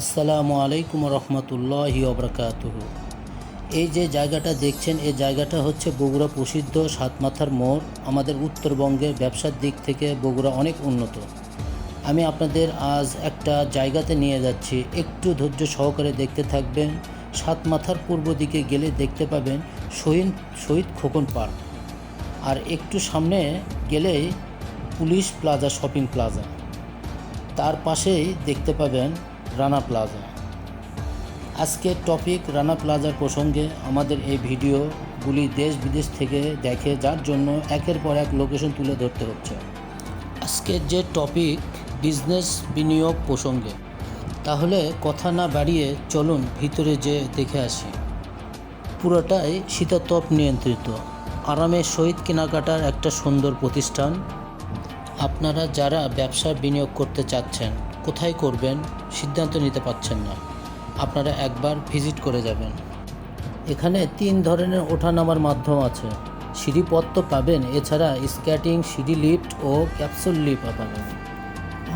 আসসালামু আলাইকুম রহমতুল্লাহি ওবরাকাতুহু। এই যে জায়গাটা দেখছেন, এই জায়গাটা হচ্ছে বগুড়া প্রসিদ্ধ সাতমাথার মোড়। আমাদের উত্তরবঙ্গের ব্যবসার দিক থেকে বগুড়া অনেক উন্নত। আমি আপনাদের আজ একটা জায়গাতে নিয়ে যাচ্ছি, একটু ধৈর্য সহকারে দেখতে থাকবেন। সাতমাথার পূর্ব দিকে গেলে দেখতে পাবেন শহীদ খোকন পার্ক, আর একটু সামনে গেলেই পুলিশ প্লাজা শপিং প্লাজা, তার পাশেই দেখতে পাবেন রানা প্লাজা। আজকের টপিক রানা প্লাজার প্রসঙ্গে। আমাদের এই ভিডিওগুলি দেশ বিদেশ থেকে দেখে, যার জন্য একের পর এক লোকেশন তুলে ধরতে হচ্ছে। আজকের যে টপিক বিজনেস বিনিয়োগ প্রসঙ্গে, তাহলে কথা না বাড়িয়ে চলুন ভিতরে যে দেখে আসি। পুরোটাই শীতাতপ নিয়ন্ত্রিত, আরামের সহিত কেনাকাটার একটা সুন্দর প্রতিষ্ঠান। আপনারা যারা ব্যবসায় বিনিয়োগ করতে চাচ্ছেন, কোথায় করবেন সিদ্ধান্ত নিতে পারছেন না, আপনারা একবার ভিজিট করে যাবেন। এখানে 3 ধরনের ওঠানামার মাধ্যম আছে। সিঁড়িপথ তো পাবেন, এছাড়া স্কেটিং, সিঁড়ি লিফট ও ক্যাপসুল লিফট পাবেন।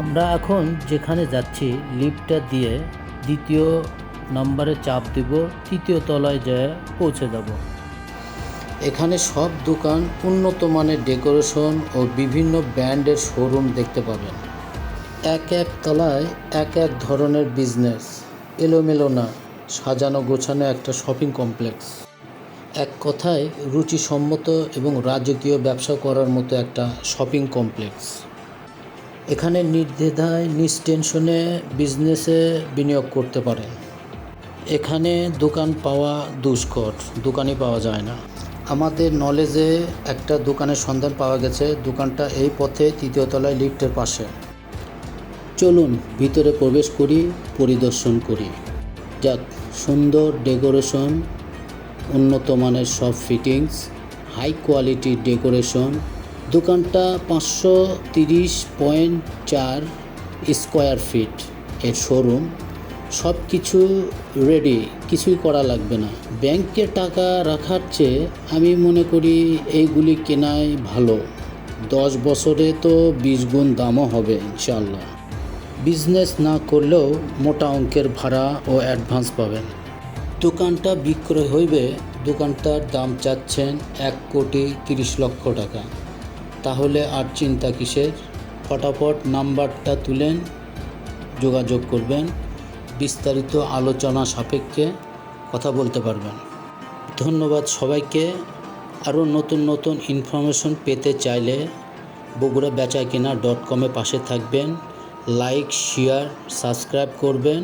আমরা এখন যেখানে যাচ্ছি, লিফটটা দিয়ে 2য় নম্বরে চাপ দিব, 3য় তলায় যেয়ে পৌঁছে যাব। এখানে সব দোকান, উন্নত মানের ডেকোরেশন ও বিভিন্ন ব্র্যান্ডের শোরুম দেখতে পাবেন। এক তলায় এক ধরনের বিজনেস, এলোমেলো না, সাজানো গোছানো একটা শপিং কমপ্লেক্স। এক কথায় রুচিসম্মত এবং রাজকীয় ব্যবসা করার মতো একটা শপিং কমপ্লেক্স। এখানে নির্দ্বিধায় নিষ্টেনশনে বিজনেসে বিনিয়োগ করতে পারেন। এখানে দোকান পাওয়া দুষ্কর, দোকানই পাওয়া যায় না। আমাদের নলেজে একটা দোকানের সন্ধান পাওয়া গেছে। দোকানটা এই পথে 3য় তলায় লিফটের পাশে। চলুন ভিতরে প্রবেশ করি, পরিদর্শন করি। যাক, সুন্দর ডেকোরেশন, উন্নত মানের সব ফিটিংস, হাই কোয়ালিটির ডেকোরেশন। দোকানটা 530.4 স্কোয়ার ফিট এর শোরুম। সব কিছু রেডি, কিছুই করা লাগবে না। ব্যাংকে টাকা রাখার চেয়ে আমি মনে করি এইগুলি কেনাই ভালো। 10 বছরে তো 20 গুণ দামও হবে ইনশাআল্লাহ। বিজনেস না করলেও মোটা অঙ্কের ভাড়া ও অ্যাডভান্স পাবেন। দোকানটা বিক্রয় হইবে, দোকানটার দাম চাচ্ছেন 1,30,00,000 টাকা। তাহলে আর চিন্তা কিসের? ফটাফট নাম্বারটা তুলেন, যোগাযোগ করবেন, বিস্তারিত আলোচনা সাপেক্ষে কথা বলতে পারবেন। ধন্যবাদ সবাইকে। আরও নতুন ইনফরমেশন পেতে চাইলে বগুড়া বেচাকেনা.com পাশে থাকবেন। লাইক, শেয়ার, সাবস্ক্রাইব করবেন।